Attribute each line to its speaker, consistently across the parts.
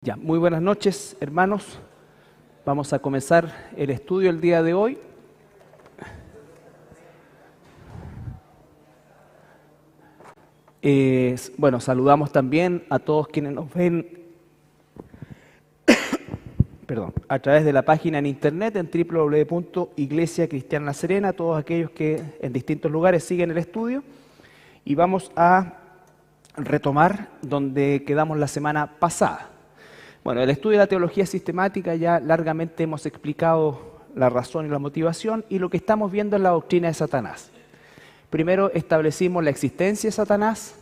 Speaker 1: Ya, muy buenas noches, hermanos. Vamos a comenzar el estudio el día de hoy. Bueno, saludamos también a todos quienes nos ven a través de la página en internet en www.Iglesia Cristiana La Serena, todos aquellos que en distintos lugares siguen el estudio. Y vamos a retomar donde quedamos la semana pasada. Bueno, el estudio de la teología sistemática ya largamente hemos explicado la razón y la motivación, y lo que estamos viendo es la doctrina de Satanás. Primero establecimos la existencia de Satanás,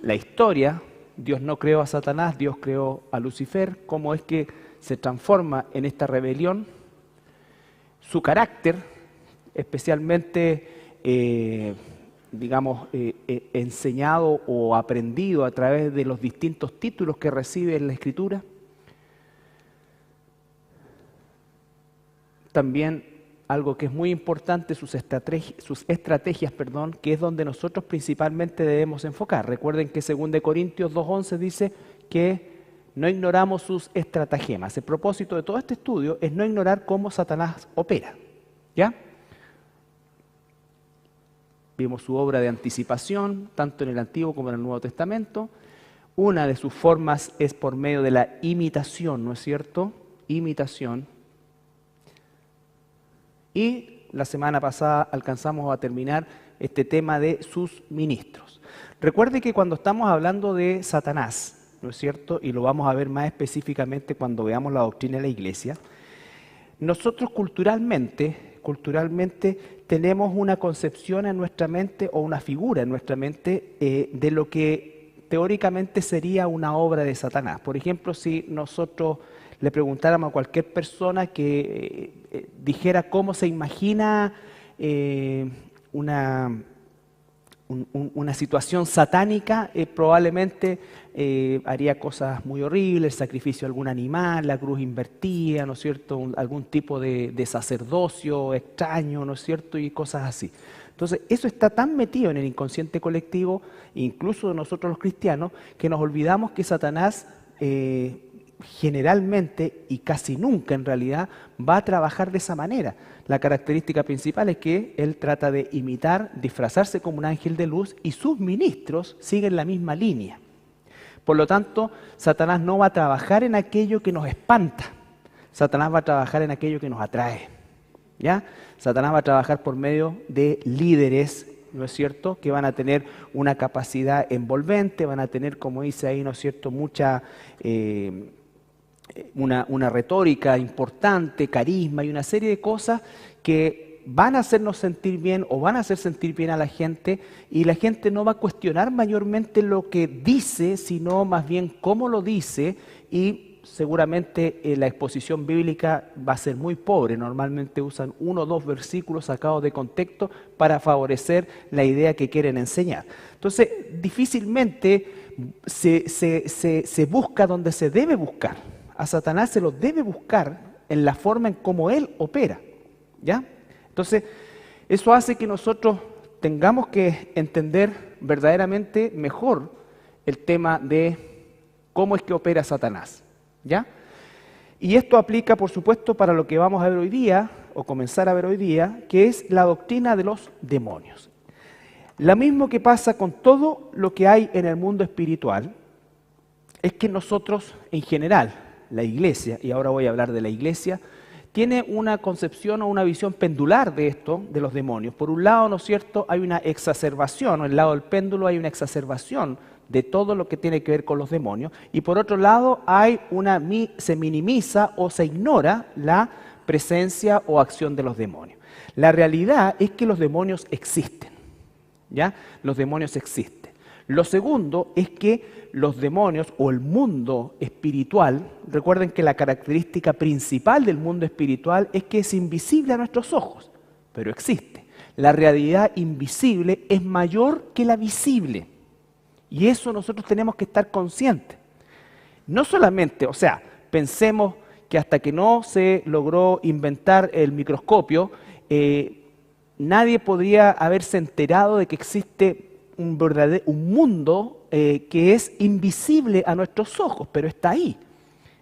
Speaker 1: la historia. Dios no creó a Satanás, Dios creó a Lucifer, cómo es que se transforma en esta rebelión, su carácter, especialmente enseñado o aprendido a través de los distintos títulos que recibe en la Escritura. También algo que es muy importante, sus estrategias, que es donde nosotros principalmente debemos enfocar. Recuerden que 2 Corintios 2:11 dice que no ignoramos sus estratagemas. El propósito de todo este estudio es no ignorar cómo Satanás opera, ¿ya? Vimos su obra de anticipación, tanto en el Antiguo como en el Nuevo Testamento. Una de sus formas es por medio de la imitación, ¿no es cierto? Imitación. Y la semana pasada alcanzamos a terminar este tema de sus ministros. Recuerde que cuando estamos hablando de Satanás, ¿no es cierto? Y lo vamos a ver más específicamente cuando veamos la doctrina de la Iglesia. Nosotros culturalmente tenemos una concepción en nuestra mente o una figura en nuestra mente de lo que teóricamente sería una obra de Satanás. Por ejemplo, si nosotros le preguntáramos a cualquier persona que dijera cómo se imagina una situación satánica, probablemente haría cosas muy horribles, el sacrificio de algún animal, la cruz invertida, ¿no es cierto?, algún tipo de sacerdocio extraño, ¿no es cierto?, y cosas así. Entonces, eso está tan metido en el inconsciente colectivo, incluso de nosotros los cristianos, que nos olvidamos que Satanás generalmente y casi nunca en realidad va a trabajar de esa manera. La característica principal es que él trata de imitar, disfrazarse como un ángel de luz, y sus ministros siguen la misma línea. Por lo tanto, Satanás no va a trabajar en aquello que nos espanta. Satanás va a trabajar en aquello que nos atrae, ¿ya? Satanás va a trabajar por medio de líderes, ¿no es cierto?, que van a tener una capacidad envolvente, van a tener, como dice ahí, ¿no es cierto?, mucha una retórica importante, carisma y una serie de cosas que van a hacernos sentir bien o van a hacer sentir bien a la gente, y la gente no va a cuestionar mayormente lo que dice, sino más bien cómo lo dice, y seguramente la exposición bíblica va a ser muy pobre. Normalmente usan 1 o 2 versículos sacados de contexto para favorecer la idea que quieren enseñar. Entonces, difícilmente se busca donde se debe buscar. A Satanás se lo debe buscar en la forma en cómo él opera, ¿ya? Entonces, eso hace que nosotros tengamos que entender verdaderamente mejor el tema de cómo es que opera Satanás, ¿ya? Y esto aplica, por supuesto, para lo que vamos a ver hoy día, o comenzar a ver hoy día, que es la doctrina de los demonios. Lo mismo que pasa con todo lo que hay en el mundo espiritual, es que nosotros, en general, la Iglesia, y ahora voy a hablar de la Iglesia, tiene una concepción o una visión pendular de esto, de los demonios. Por un lado, ¿no es cierto?, hay una exacerbación, o en el lado del péndulo hay una exacerbación de todo lo que tiene que ver con los demonios, y por otro lado se minimiza o se ignora la presencia o acción de los demonios. La realidad es que los demonios existen, ¿ya? Los demonios existen. Lo segundo es que los demonios o el mundo espiritual, recuerden que la característica principal del mundo espiritual es que es invisible a nuestros ojos, pero existe. La realidad invisible es mayor que la visible, y eso nosotros tenemos que estar conscientes. No solamente, pensemos que hasta que no se logró inventar el microscopio, nadie podría haberse enterado de que existe un mundo que es invisible a nuestros ojos, pero está ahí.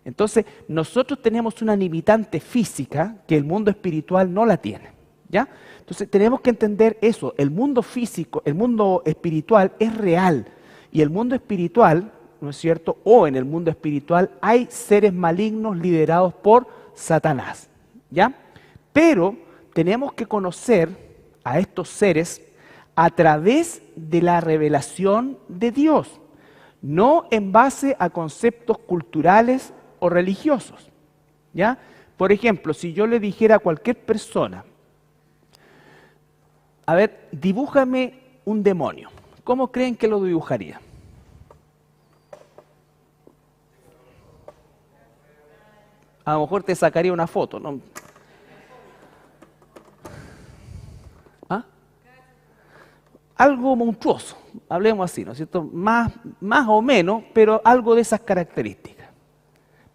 Speaker 1: Entonces, nosotros tenemos una limitante física que el mundo espiritual no la tiene, ¿ya? Entonces, tenemos que entender eso. El mundo físico, el mundo espiritual es real. Y el mundo espiritual, ¿no es cierto? O en el mundo espiritual hay seres malignos liderados por Satanás, ¿ya? Pero tenemos que conocer a estos seres a través de la revelación de Dios, no en base a conceptos culturales o religiosos, ¿ya? Por ejemplo, si yo le dijera a cualquier persona, a ver, dibújame un demonio, ¿cómo creen que lo dibujaría? A lo mejor te sacaría una foto, ¿no? ¿Ah? Algo monstruoso, hablemos así, ¿no es cierto? Más o menos, pero algo de esas características.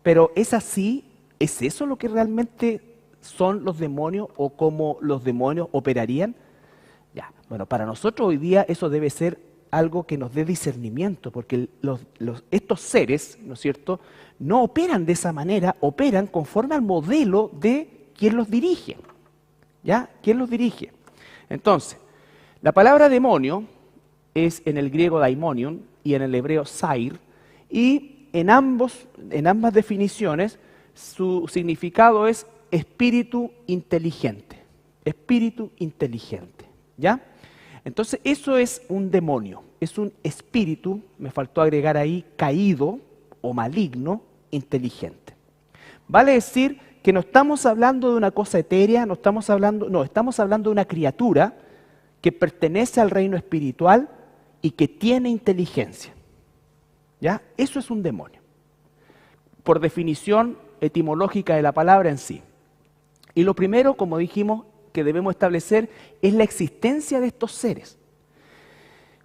Speaker 1: Pero ¿es así? ¿Es eso lo que realmente son los demonios o cómo los demonios operarían? Ya, bueno, para nosotros hoy día eso debe ser algo que nos dé discernimiento, porque estos seres, ¿no es cierto?, no operan de esa manera, operan conforme al modelo de quien los dirige, ¿ya? ¿Quién los dirige? Entonces, la palabra demonio es en el griego daimonion y en el hebreo sair, y en ambas definiciones su significado es espíritu inteligente, ¿ya? Entonces eso es un demonio, es un espíritu, me faltó agregar ahí, caído o maligno, inteligente. Vale decir que no estamos hablando de una cosa etérea, estamos hablando de una criatura que pertenece al reino espiritual y que tiene inteligencia, ¿ya? Eso es un demonio, por definición etimológica de la palabra en sí. Y lo primero, como dijimos, que debemos establecer es la existencia de estos seres.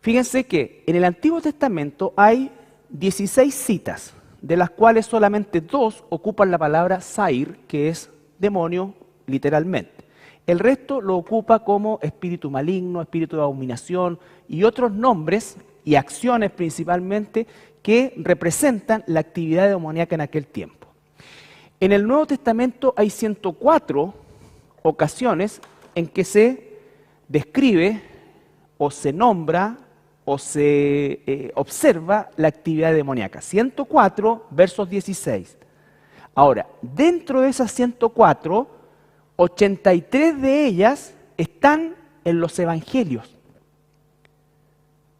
Speaker 1: Fíjense que en el Antiguo Testamento hay 16 citas, de las cuales solamente 2 ocupan la palabra sair, que es demonio literalmente. El resto lo ocupa como espíritu maligno, espíritu de abominación y otros nombres y acciones principalmente que representan la actividad demoníaca en aquel tiempo. En el Nuevo Testamento hay 104 ocasiones en que se describe o se nombra o se observa la actividad demoníaca. 104 versos 16. Ahora, dentro de esas 104, 83 de ellas están en los evangelios.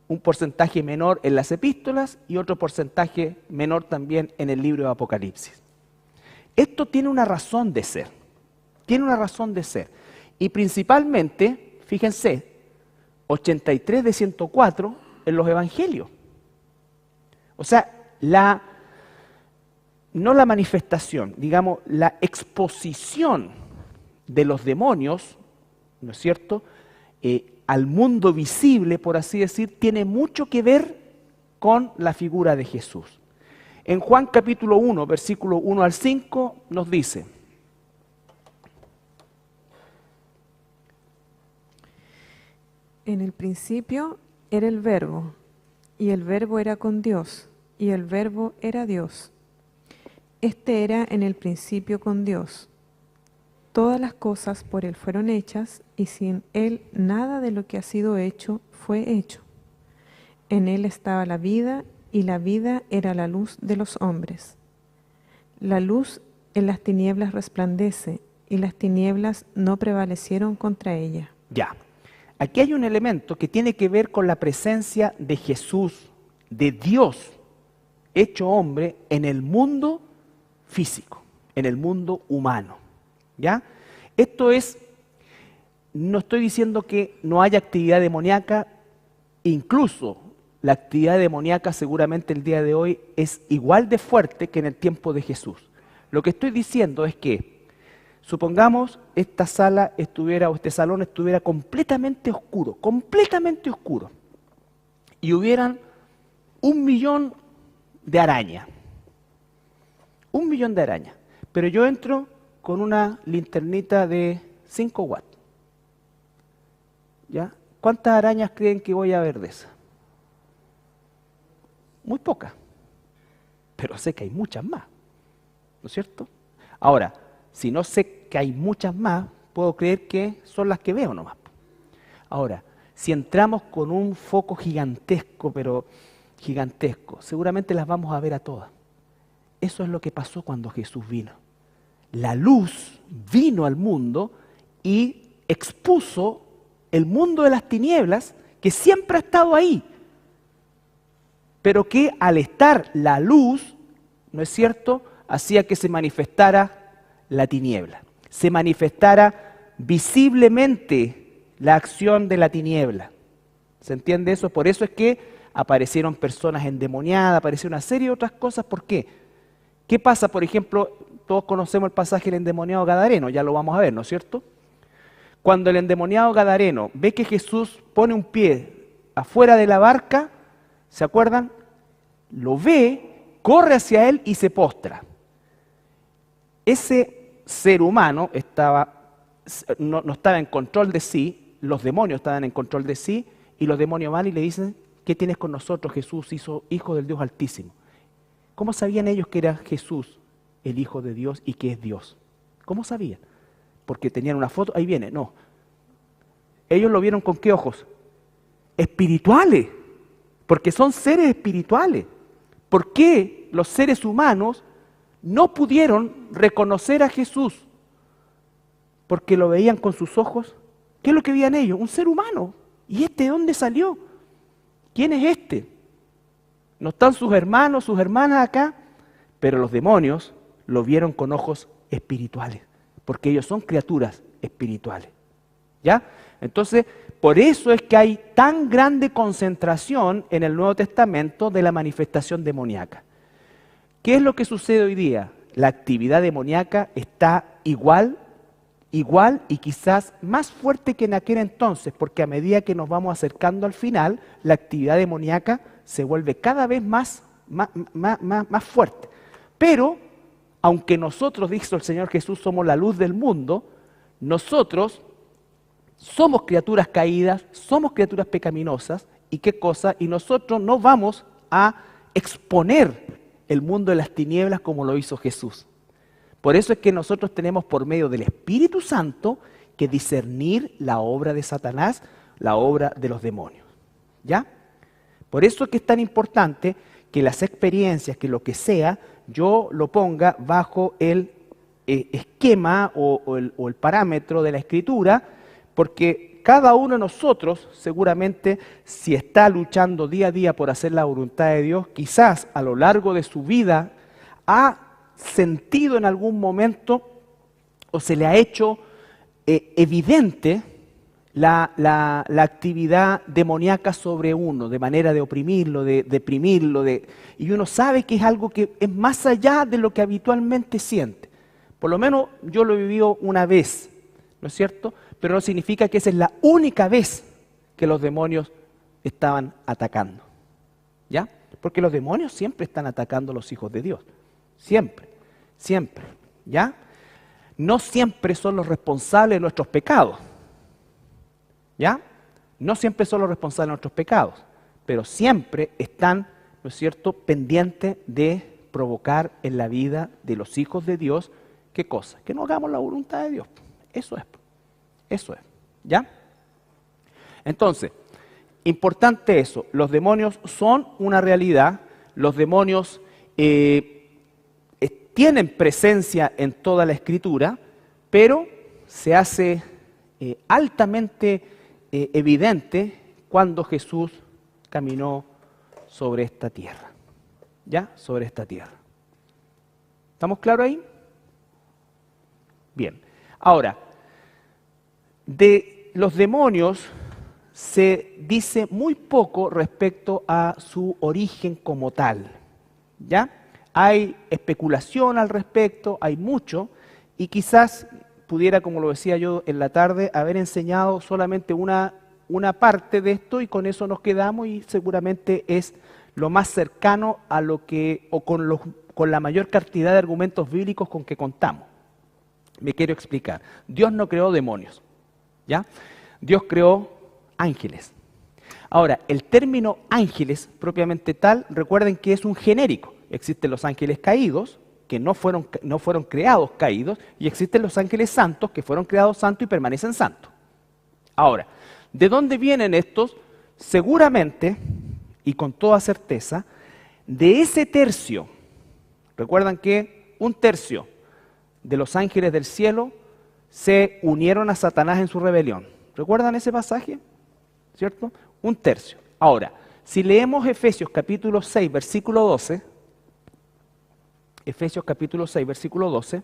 Speaker 1: Un porcentaje menor en las epístolas y otro porcentaje menor también en el libro de Apocalipsis. Esto tiene una razón de ser. Tiene una razón de ser. Y principalmente, fíjense, 83 de 104 en los evangelios. O sea, no la manifestación, digamos, la exposición de los demonios, ¿no es cierto?, al mundo visible, por así decir, tiene mucho que ver con la figura de Jesús. En Juan capítulo 1, versículo 1 al 5, nos dice:
Speaker 2: En el principio era el Verbo, y el Verbo era con Dios, y el Verbo era Dios. Este era en el principio con Dios. Todas las cosas por Él fueron hechas, y sin Él nada de lo que ha sido hecho fue hecho. En Él estaba la vida, y la vida era la luz de los hombres. La luz en las tinieblas resplandece, y las tinieblas no prevalecieron contra ella.
Speaker 1: Ya. Aquí hay un elemento que tiene que ver con la presencia de Jesús, de Dios, hecho hombre en el mundo físico, en el mundo humano. ¿Ya? Esto es, no estoy diciendo que no haya actividad demoníaca, incluso la actividad demoníaca seguramente el día de hoy es igual de fuerte que en el tiempo de Jesús. Lo que estoy diciendo es que, supongamos esta sala estuviera o este salón estuviera completamente oscuro, y hubieran 1.000.000 de arañas, 1.000.000 de arañas, pero yo entro con una linternita de 5 watts, ¿ya? ¿Cuántas arañas creen que voy a ver de esas? muy pocas, pero sé que hay muchas más, ¿no es cierto? Ahora, si no sé que hay muchas más, puedo creer que son las que veo nomás. Ahora, si entramos con un foco gigantesco, pero gigantesco, seguramente las vamos a ver a todas. Eso es lo que pasó cuando Jesús vino. La luz vino al mundo y expuso el mundo de las tinieblas que siempre ha estado ahí, pero que al estar la luz, ¿no es cierto?, hacía que se manifestara la tiniebla, se manifestara visiblemente la acción de la tiniebla. ¿Se entiende eso? Por eso es que aparecieron personas endemoniadas, apareció una serie de otras cosas. ¿Por qué? ¿Qué pasa, por ejemplo? Todos conocemos el pasaje del endemoniado gadareno, ya lo vamos a ver, ¿no es cierto? Cuando el endemoniado gadareno ve que Jesús pone un pie afuera de la barca, ¿se acuerdan? Lo ve, corre hacia él y se postra. Ese ser humano no estaba en control de sí, los demonios estaban en control de sí, y los demonios van y le dicen: ¿qué tienes con nosotros, Jesús, hijo del Dios Altísimo? ¿Cómo sabían ellos que era Jesús el Hijo de Dios y que es Dios? ¿Cómo sabían? Porque tenían una foto, ahí viene, no. Ellos lo vieron ¿con qué ojos? Espirituales, porque son seres espirituales. ¿Por qué los seres humanos no pudieron reconocer a Jesús? Porque lo veían con sus ojos. ¿Qué es lo que veían ellos? Un ser humano. ¿Y este de dónde salió? ¿Quién es este? No están sus hermanos, sus hermanas acá, pero los demonios lo vieron con ojos espirituales, porque ellos son criaturas espirituales. ¿Ya? Entonces, por eso es que hay tan grande concentración en el Nuevo Testamento de la manifestación demoníaca. ¿Qué es lo que sucede hoy día? La actividad demoníaca está igual y quizás más fuerte que en aquel entonces, porque a medida que nos vamos acercando al final, la actividad demoníaca se vuelve cada vez más fuerte. Pero, aunque nosotros, dice el Señor Jesús, somos la luz del mundo, nosotros somos criaturas caídas, somos criaturas pecaminosas, ¿y qué cosa? Y nosotros no vamos a exponer el mundo de las tinieblas como lo hizo Jesús. Por eso es que nosotros tenemos por medio del Espíritu Santo que discernir la obra de Satanás, la obra de los demonios. ¿Ya? Por eso es que es tan importante que las experiencias, que lo que sea, yo lo ponga bajo el esquema o el parámetro de la Escritura, porque cada uno de nosotros, seguramente, si está luchando día a día por hacer la voluntad de Dios, quizás a lo largo de su vida ha sentido en algún momento o se le ha hecho evidente la actividad demoníaca sobre uno, de manera de oprimirlo, de deprimirlo, y uno sabe que es algo que es más allá de lo que habitualmente siente. Por lo menos yo lo he vivido una vez, ¿no es cierto? Pero no significa que esa es la única vez que los demonios estaban atacando, ¿ya? Porque los demonios siempre están atacando a los hijos de Dios, siempre, ¿ya? No siempre son los responsables de nuestros pecados, ¿ya? No siempre son los responsables de nuestros pecados, pero siempre están, ¿no es cierto?, pendientes de provocar en la vida de los hijos de Dios, ¿qué cosa? Que no hagamos la voluntad de Dios. Eso es, ¿ya? Entonces, importante eso, los demonios son una realidad, los demonios tienen presencia en toda la Escritura, pero se hace altamente evidente cuando Jesús caminó sobre esta tierra, ¿ya? Sobre esta tierra. ¿Estamos claros ahí? Bien. Ahora, de los demonios se dice muy poco respecto a su origen como tal, ¿ya? Hay especulación al respecto, hay mucho, y quizás pudiera, como lo decía yo en la tarde, haber enseñado solamente una parte de esto y con eso nos quedamos y seguramente es lo más cercano a lo que, o con la mayor cantidad de argumentos bíblicos con que contamos. Me quiero explicar. Dios no creó demonios, ¿ya? Dios creó ángeles. Ahora, el término ángeles propiamente tal, recuerden que es un genérico. Existen los ángeles caídos, que no fueron creados caídos, y existen los ángeles santos, que fueron creados santos y permanecen santos. Ahora, ¿de dónde vienen estos? Seguramente, y con toda certeza, de ese tercio. Recuerdan que un tercio de los ángeles del cielo se unieron a Satanás en su rebelión. ¿Recuerdan ese pasaje? ¿Cierto? Un tercio. Ahora, si leemos Efesios capítulo 6, versículo 12, Efesios capítulo 6, versículo 12,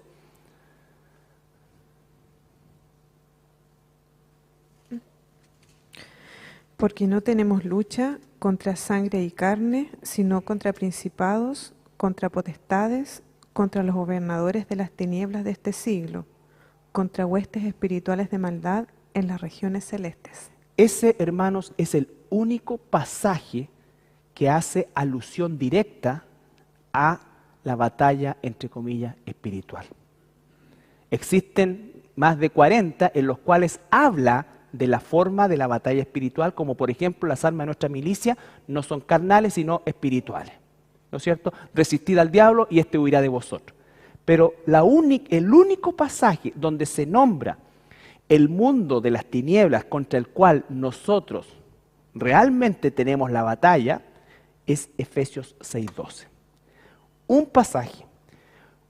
Speaker 2: porque no tenemos lucha contra sangre y carne, sino contra principados, contra potestades, contra los gobernadores de las tinieblas de este siglo, contra huestes espirituales de maldad en las regiones celestes.
Speaker 1: Ese, hermanos, es el único pasaje que hace alusión directa a la batalla, entre comillas, espiritual. Existen más de 40 en los cuales habla de la forma de la batalla espiritual, como por ejemplo las armas de nuestra milicia no son carnales sino espirituales, ¿no es cierto? Resistid al diablo y éste huirá de vosotros. Pero el único pasaje donde se nombra el mundo de las tinieblas contra el cual nosotros realmente tenemos la batalla es Efesios 6:12. Un pasaje,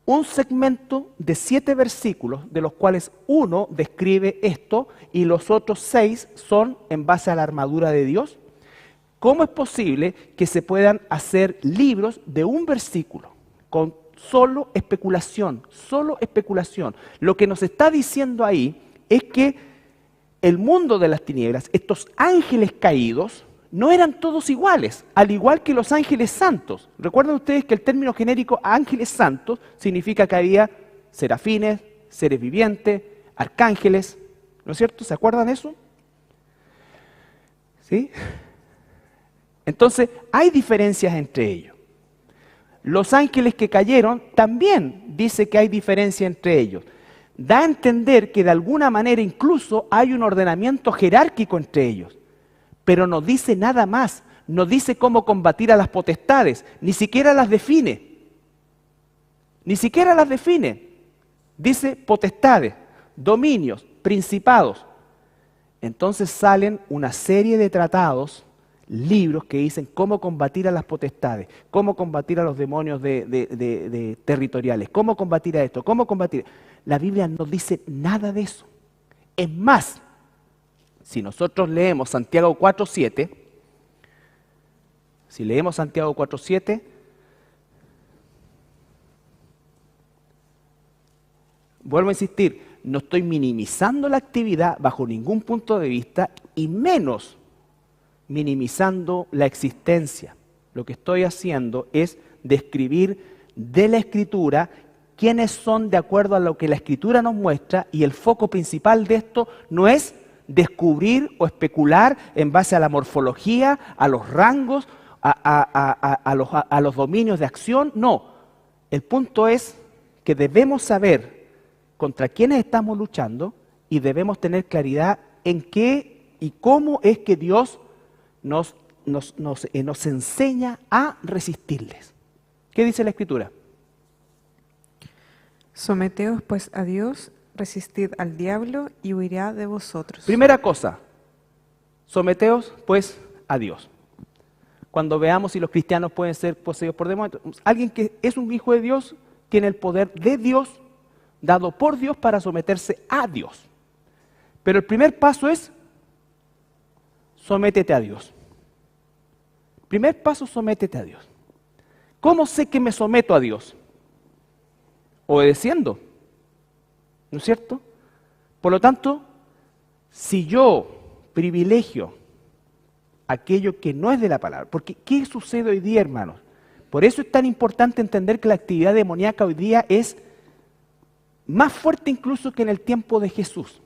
Speaker 1: un segmento de 7 versículos, de los cuales uno describe esto y los otros 6 son en base a la armadura de Dios. ¿Cómo es posible que se puedan hacer libros de un versículo con solo especulación? Solo especulación. Lo que nos está diciendo ahí es que el mundo de las tinieblas, estos ángeles caídos, no eran todos iguales, al igual que los ángeles santos. Recuerden ustedes que el término genérico ángeles santos significa que había serafines, seres vivientes, arcángeles, ¿no es cierto? ¿Se acuerdan de eso? ¿Sí? Entonces, hay diferencias entre ellos. Los ángeles que cayeron también dice que hay diferencia entre ellos. Da a entender que de alguna manera incluso hay un ordenamiento jerárquico entre ellos. Pero no dice nada más, no dice cómo combatir a las potestades, ni siquiera las define. Ni siquiera las define. Dice potestades, dominios, principados. Entonces salen una serie de tratados, libros que dicen cómo combatir a las potestades, cómo combatir a los demonios territoriales, cómo combatir a esto, cómo combatir. La Biblia no dice nada de eso. Es más, si nosotros leemos Santiago 4:7, si leemos Santiago 4:7, vuelvo a insistir, no estoy minimizando la actividad bajo ningún punto de vista y menos minimizando la existencia. Lo que estoy haciendo es describir de la Escritura quiénes son de acuerdo a lo que la Escritura nos muestra, y el foco principal de esto no es descubrir o especular en base a la morfología, a los rangos, a los dominios de acción. No, el punto es que debemos saber contra quiénes estamos luchando y debemos tener claridad en qué y cómo es que Dios nos enseña a resistirles. ¿Qué dice la Escritura?
Speaker 2: Someteos pues a Dios, resistid al diablo y huirá de vosotros.
Speaker 1: Primera cosa, someteos pues a Dios. Cuando veamos si los cristianos pueden ser poseídos por demonios, alguien que es un hijo de Dios tiene el poder de Dios, dado por Dios para someterse a Dios. Pero el primer paso es sométete a Dios. Primer paso, sométete a Dios. ¿Cómo sé que me someto a Dios? Obedeciendo, ¿no es cierto? Por lo tanto, si yo privilegio aquello que no es de la palabra, porque ¿qué sucede hoy día, hermanos? Por eso es tan importante entender que la actividad demoníaca hoy día es más fuerte incluso que en el tiempo de Jesús,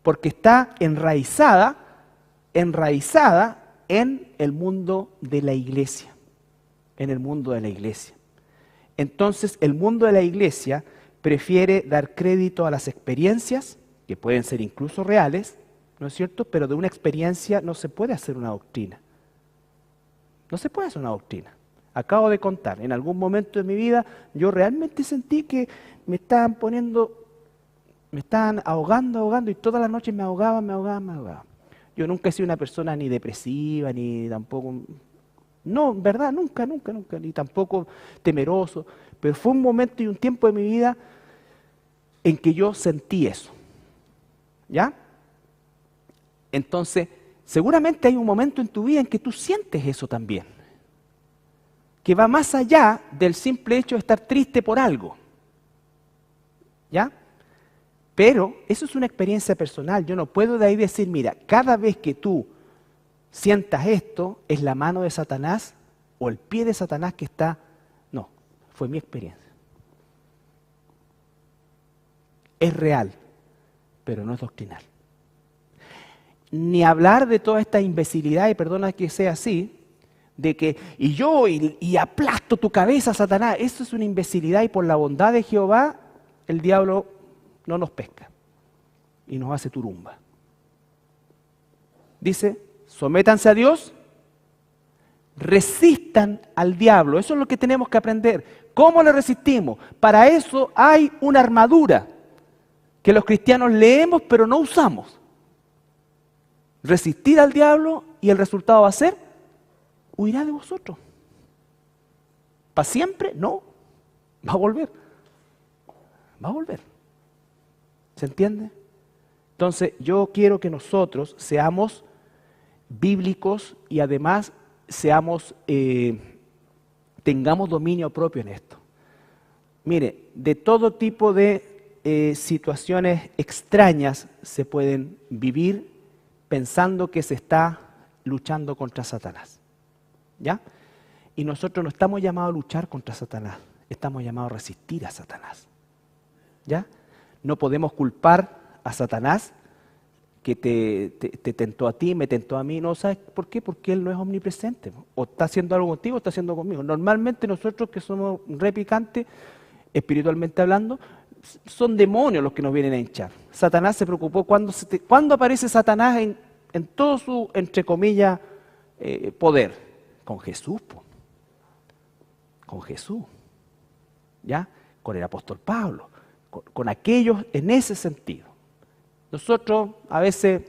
Speaker 1: porque está enraizada en el mundo de la iglesia, en el mundo de la iglesia. Entonces, el mundo de la iglesia prefiere dar crédito a las experiencias, que pueden ser incluso reales, ¿no es cierto? Pero de una experiencia no se puede hacer una doctrina. No se puede hacer una doctrina. Acabo de contar, en algún momento de mi vida yo realmente sentí que me estaban ahogando y todas las noches me ahogaba. Yo nunca he sido una persona ni depresiva, ni tampoco, no, en verdad, nunca, ni tampoco temeroso, pero fue un momento y un tiempo de mi vida en que yo sentí eso, ¿ya? Entonces, seguramente hay un momento en tu vida en que tú sientes eso también, que va más allá del simple hecho de estar triste por algo, ¿ya? Pero eso es una experiencia personal. Yo no puedo de ahí decir, mira, cada vez que tú sientas esto, es la mano de Satanás o el pie de Satanás que está... No, fue mi experiencia. Es real, pero no es doctrinal. Ni hablar de toda esta imbecilidad, y perdona que sea así, de que, y aplasto tu cabeza, Satanás. Eso es una imbecilidad y por la bondad de Jehová, el diablo no nos pesca y nos hace turumba. Dice, sométanse a Dios, resistan al diablo. Eso es lo que tenemos que aprender. ¿Cómo le resistimos? Para eso hay una armadura que los cristianos leemos pero no usamos. Resistir al diablo y el resultado va a ser, huirá de vosotros. ¿Para siempre? No, va a volver. Va a volver. ¿Se entiende? Entonces, yo quiero que nosotros seamos bíblicos y además tengamos dominio propio en esto. Mire, de todo tipo de situaciones extrañas se pueden vivir pensando que se está luchando contra Satanás. ¿Ya? Y nosotros no estamos llamados a luchar contra Satanás, estamos llamados a resistir a Satanás. ¿Ya? No podemos culpar a Satanás que te tentó a ti, me tentó a mí. No, ¿sabes por qué? Porque él no es omnipresente. O está haciendo algo contigo o está haciendo conmigo. Normalmente nosotros que somos re picantes, espiritualmente hablando, son demonios los que nos vienen a hinchar. Satanás se preocupó cuando aparece Satanás en todo su, entre comillas, poder. Con Jesús, con Jesús. ¿Ya? Con el apóstol Pablo. Con aquellos en ese sentido. Nosotros a veces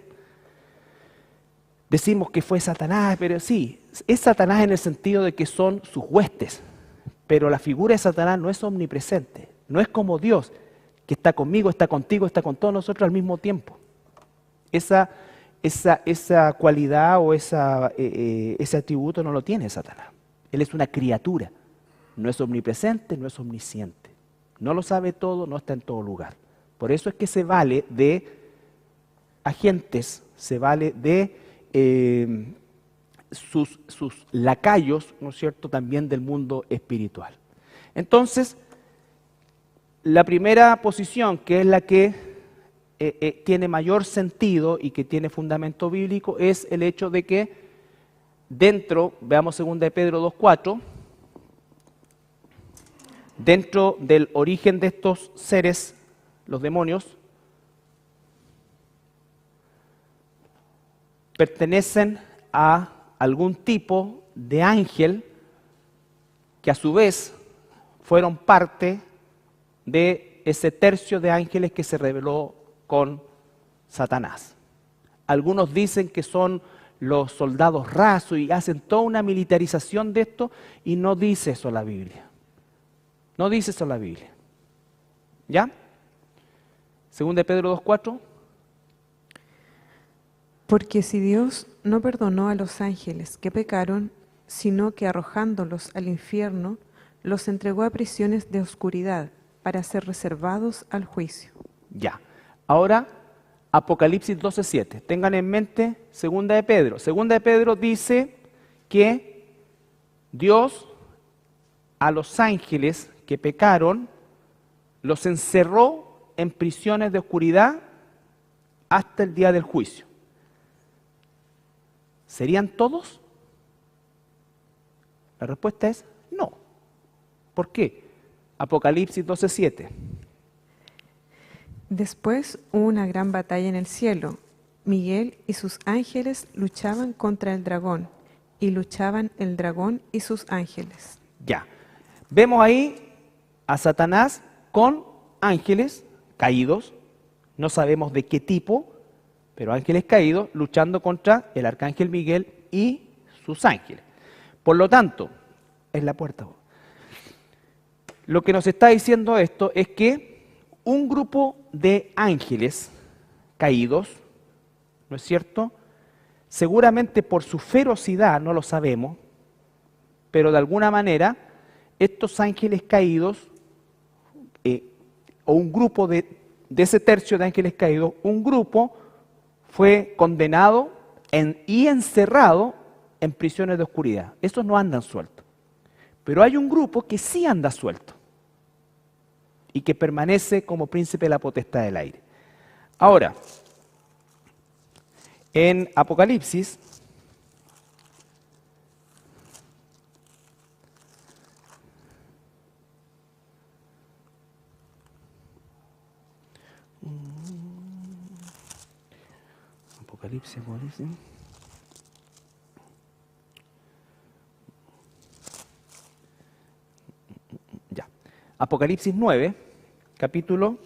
Speaker 1: decimos que fue Satanás, pero sí, es Satanás en el sentido de que son sus huestes, pero la figura de Satanás no es omnipresente, no es como Dios, que está conmigo, está contigo, está con todos nosotros al mismo tiempo. Esa cualidad o ese atributo no lo tiene Satanás. Él es una criatura, no es omnipresente, no es omnisciente. No lo sabe todo, no está en todo lugar. Por eso es que se vale de agentes, se vale de sus lacayos, ¿no es cierto?, también del mundo espiritual. Entonces, la primera posición, que es la que tiene mayor sentido y que tiene fundamento bíblico, es el hecho de que dentro, veamos 2 de Pedro 2:4, dentro del origen de estos seres, los demonios, pertenecen a algún tipo de ángel que a su vez fueron parte de ese tercio de ángeles que se rebeló con Satanás. Algunos dicen que son los soldados rasos y hacen toda una militarización de esto y no dice eso la Biblia. No dice eso la Biblia. ¿Ya? 2 de Pedro 2:4.
Speaker 2: Porque si Dios no perdonó a los ángeles que pecaron, sino que arrojándolos al infierno, los entregó a prisiones de oscuridad para ser reservados al juicio.
Speaker 1: Ya. Ahora, Apocalipsis 12:7. Tengan en mente 2 de Pedro. 2 de Pedro dice que Dios a los ángeles que pecaron los encerró en prisiones de oscuridad hasta el día del juicio. ¿Serían todos? La respuesta es no. ¿Por qué? Apocalipsis 12:7.
Speaker 2: Después hubo una gran batalla en el cielo, Miguel y sus ángeles luchaban contra el dragón, y luchaban el dragón y sus ángeles.
Speaker 1: Ya. Vemos ahí a Satanás con ángeles caídos, no sabemos de qué tipo, pero ángeles caídos luchando contra el arcángel Miguel y sus ángeles. Por lo tanto, es la puerta. Lo que nos está diciendo esto es que un grupo de ángeles caídos, ¿no es cierto? Seguramente por su ferocidad, no lo sabemos, pero de alguna manera estos ángeles caídos, o un grupo de ese tercio de ángeles caídos, un grupo fue condenado y encerrado en prisiones de oscuridad. Esos no andan sueltos. Pero hay un grupo que sí anda suelto y que permanece como príncipe de la potestad del aire. Ahora, en Apocalipsis, Apocalipsis. Ya. Apocalipsis 9, capítulo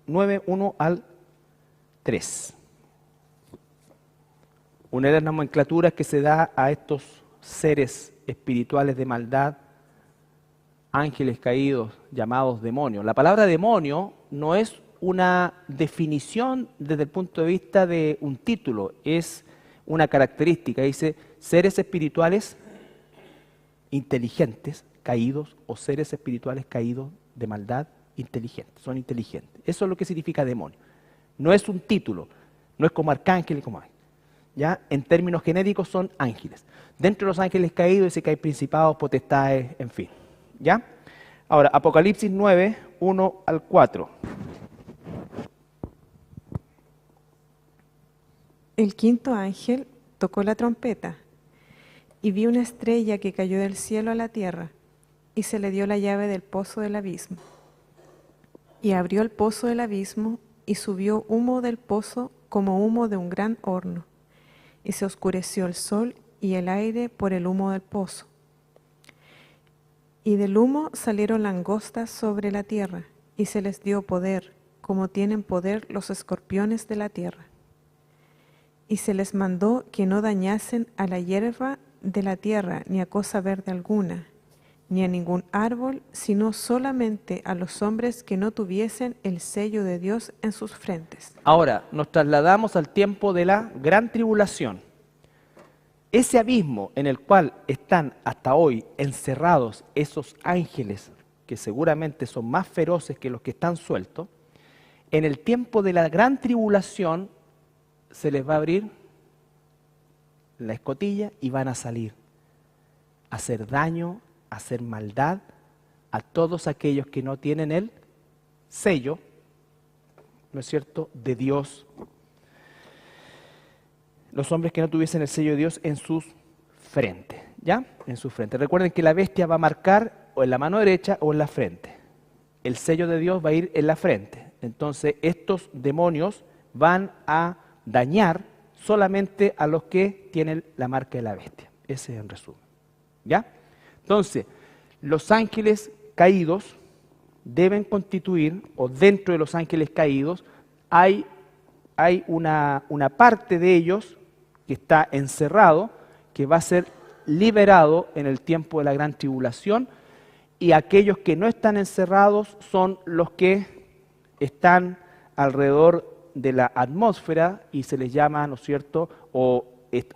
Speaker 1: 9, 1 al 3. Una de las nomenclaturas que se da a estos seres espirituales de maldad, ángeles caídos, llamados demonios. La palabra demonio no es una definición desde el punto de vista de un título, es una característica. Dice seres espirituales inteligentes, caídos, o seres espirituales caídos de maldad, inteligentes, son inteligentes. Eso es lo que significa demonio. No es un título, no es como arcángel y como ángel. ¿Ya? En términos genéricos son ángeles. Dentro de los ángeles caídos dice que hay principados, potestades, en fin. ¿Ya? Ahora, Apocalipsis 9, 1 al 4.
Speaker 2: El quinto ángel tocó la trompeta, y vi una estrella que cayó del cielo a la tierra, y se le dio la llave del pozo del abismo. Y abrió el pozo del abismo, y subió humo del pozo como humo de un gran horno, y se oscureció el sol y el aire por el humo del pozo. Y del humo salieron langostas sobre la tierra, y se les dio poder, como tienen poder los escorpiones de la tierra. Y se les mandó que no dañasen a la hierba de la tierra, ni a cosa verde alguna, ni a ningún árbol, sino solamente a los hombres que no tuviesen el sello de Dios en sus frentes.
Speaker 1: Ahora, nos trasladamos al tiempo de la gran tribulación. Ese abismo en el cual están hasta hoy encerrados esos ángeles, que seguramente son más feroces que los que están sueltos, en el tiempo de la gran tribulación se les va a abrir la escotilla y van a salir a hacer daño, a hacer maldad a todos aquellos que no tienen el sello, ¿no es cierto?, de Dios. Los hombres que no tuviesen el sello de Dios en sus frentes, ¿ya? En sus frentes. Recuerden que la bestia va a marcar o en la mano derecha o en la frente. El sello de Dios va a ir en la frente. Entonces, estos demonios van a dañar solamente a los que tienen la marca de la bestia. Ese es el resumen, ¿ya? Entonces, los ángeles caídos deben constituir, o dentro de los ángeles caídos, hay una parte de ellos que está encerrado, que va a ser liberado en el tiempo de la gran tribulación, y aquellos que no están encerrados son los que están alrededor de la atmósfera y se les llama, ¿no es cierto?, o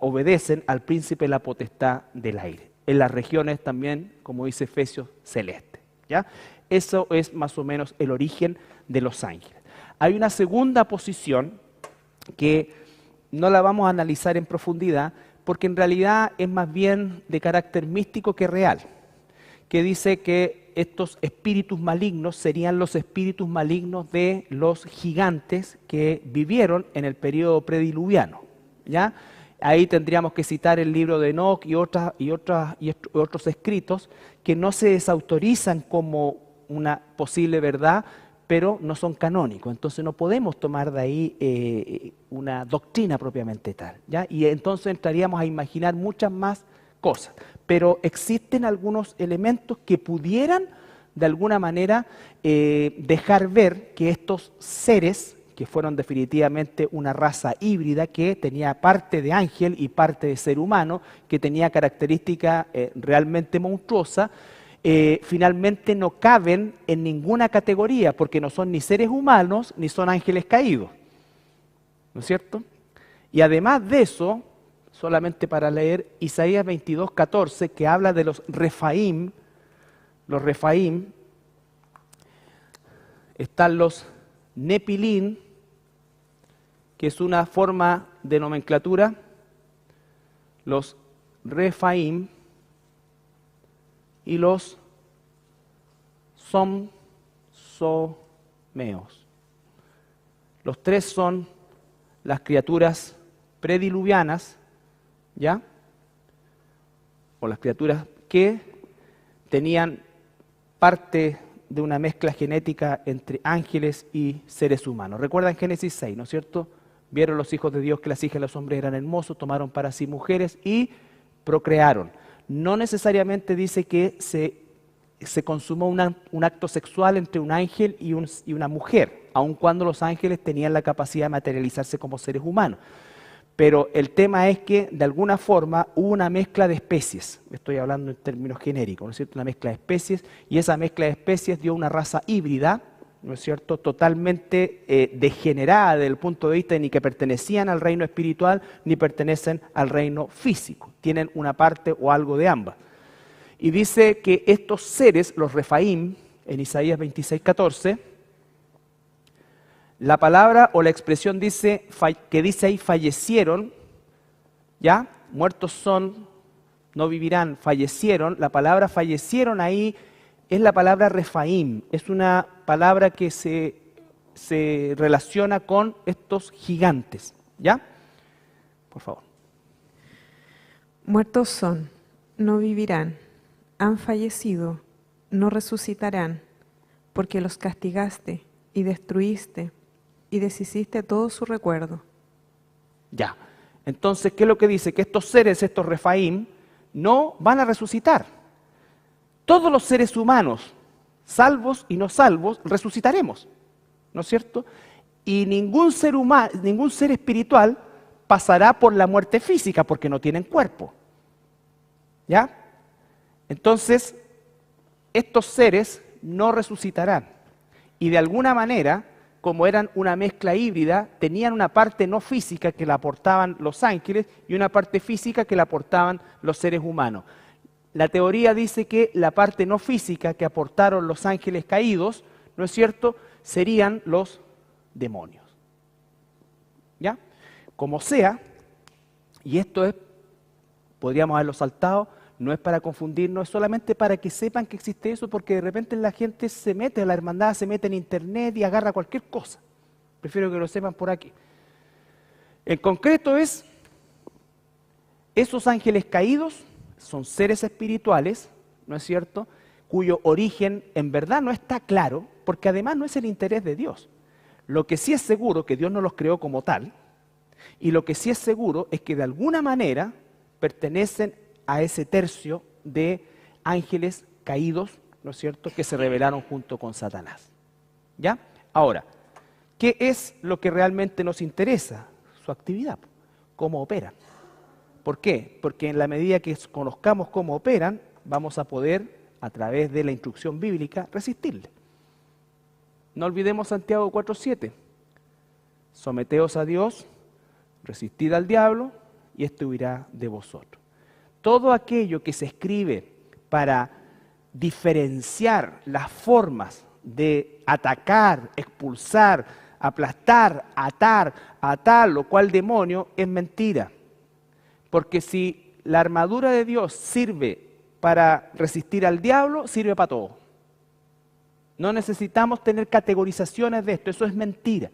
Speaker 1: obedecen al príncipe de la potestad del aire. En las regiones también, como dice Efesios, celeste, ¿ya? Eso es más o menos el origen de los ángeles. Hay una segunda posición que no la vamos a analizar en profundidad, porque en realidad es más bien de carácter místico que real, que dice que estos espíritus malignos serían los espíritus malignos de los gigantes que vivieron en el periodo prediluviano, ¿ya? Ahí tendríamos que citar el libro de Enoc y otros escritos que no se desautorizan como una posible verdad, pero no son canónicos. Entonces no podemos tomar de ahí una doctrina propiamente tal, ¿ya? Y entonces entraríamos a imaginar muchas más cosas. Pero existen algunos elementos que pudieran de alguna manera dejar ver que estos seres, que fueron definitivamente una raza híbrida que tenía parte de ángel y parte de ser humano, que tenía características realmente monstruosas, finalmente no caben en ninguna categoría, porque no son ni seres humanos ni son ángeles caídos, ¿no es cierto? Y además de eso, solamente para leer Isaías 22:14, que habla de los Refaim, están los Nepilín, que es una forma de nomenclatura, los Refaim y los Somsomeos. Los tres son las criaturas prediluvianas, ¿ya? O las criaturas que tenían parte de una mezcla genética entre ángeles y seres humanos. Recuerdan Génesis 6, ¿no es cierto? Vieron los hijos de Dios que las hijas de los hombres eran hermosos, tomaron para sí mujeres y procrearon. No necesariamente dice que se consumó un acto sexual entre un ángel y una mujer, aun cuando los ángeles tenían la capacidad de materializarse como seres humanos. Pero el tema es que de alguna forma hubo una mezcla de especies, estoy hablando en términos genéricos, ¿no es cierto? Una mezcla de especies, y esa mezcla de especies dio una raza híbrida, ¿no es cierto?, totalmente degenerada desde el punto de vista de ni que pertenecían al reino espiritual ni pertenecen al reino físico, tienen una parte o algo de ambas. Y dice que estos seres, los Refaim, en Isaías 26:14, la palabra o la expresión dice que dice ahí fallecieron, ¿ya? Muertos son, no vivirán, fallecieron. La palabra fallecieron ahí es la palabra Refaim, es una palabra que se relaciona con estos gigantes, ¿ya? Por favor.
Speaker 2: Muertos son, no vivirán, han fallecido, no resucitarán, porque los castigaste y destruiste y deshiciste todo su recuerdo.
Speaker 1: Ya. Entonces, ¿qué es lo que dice? Que estos seres, estos Refaim, no van a resucitar. Todos los seres humanos, salvos y no salvos, resucitaremos, ¿no es cierto? Y ningún ser humano, ningún ser espiritual pasará por la muerte física porque no tienen cuerpo. ¿Ya? Entonces, estos seres no resucitarán. Y de alguna manera, como eran una mezcla híbrida, tenían una parte no física que la aportaban los ángeles y una parte física que la aportaban los seres humanos. La teoría dice que la parte no física que aportaron los ángeles caídos, ¿no es cierto?, serían los demonios. ¿Ya? Como sea, y esto es, podríamos haberlo saltado, no es para confundirnos, es solamente para que sepan que existe eso, porque de repente la gente se mete, la hermandad se mete en internet y agarra cualquier cosa. Prefiero que lo sepan por aquí. En concreto es, esos ángeles caídos son seres espirituales, ¿no es cierto?, cuyo origen en verdad no está claro, porque además no es el interés de Dios. Lo que sí es seguro que Dios no los creó como tal, y lo que sí es seguro es que de alguna manera pertenecen a ese tercio de ángeles caídos, ¿no es cierto?, que se rebelaron junto con Satanás. ¿Ya? Ahora, ¿qué es lo que realmente nos interesa? Su actividad, cómo operan. ¿Por qué? Porque en la medida que conozcamos cómo operan, vamos a poder, a través de la instrucción bíblica, resistirle. No olvidemos Santiago 4:7. Someteos a Dios, resistid al diablo, y éste huirá de vosotros. Todo aquello que se escribe para diferenciar las formas de atacar, expulsar, aplastar, atar a tal o cual demonio es mentira. Porque si la armadura de Dios sirve para resistir al diablo, sirve para todo. No necesitamos tener categorizaciones de esto, eso es mentira.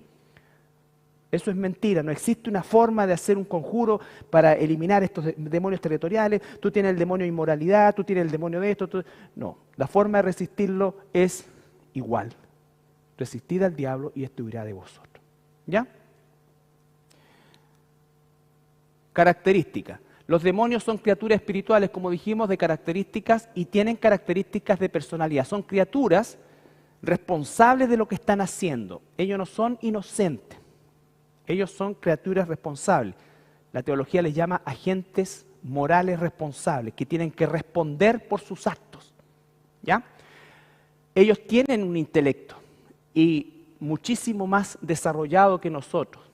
Speaker 1: Eso es mentira, no existe una forma de hacer un conjuro para eliminar estos demonios territoriales. Tú tienes el demonio de inmoralidad, tú tienes el demonio de esto. No, la forma de resistirlo es igual. Resistid al diablo y éste huirá de vosotros. ¿Ya? Características. Los demonios son criaturas espirituales, como dijimos, de características y tienen características de personalidad. Son criaturas responsables de lo que están haciendo. Ellos no son inocentes. Ellos son criaturas responsables. La teología les llama agentes morales responsables, que tienen que responder por sus actos. ¿Ya? Ellos tienen un intelecto y muchísimo más desarrollado que nosotros.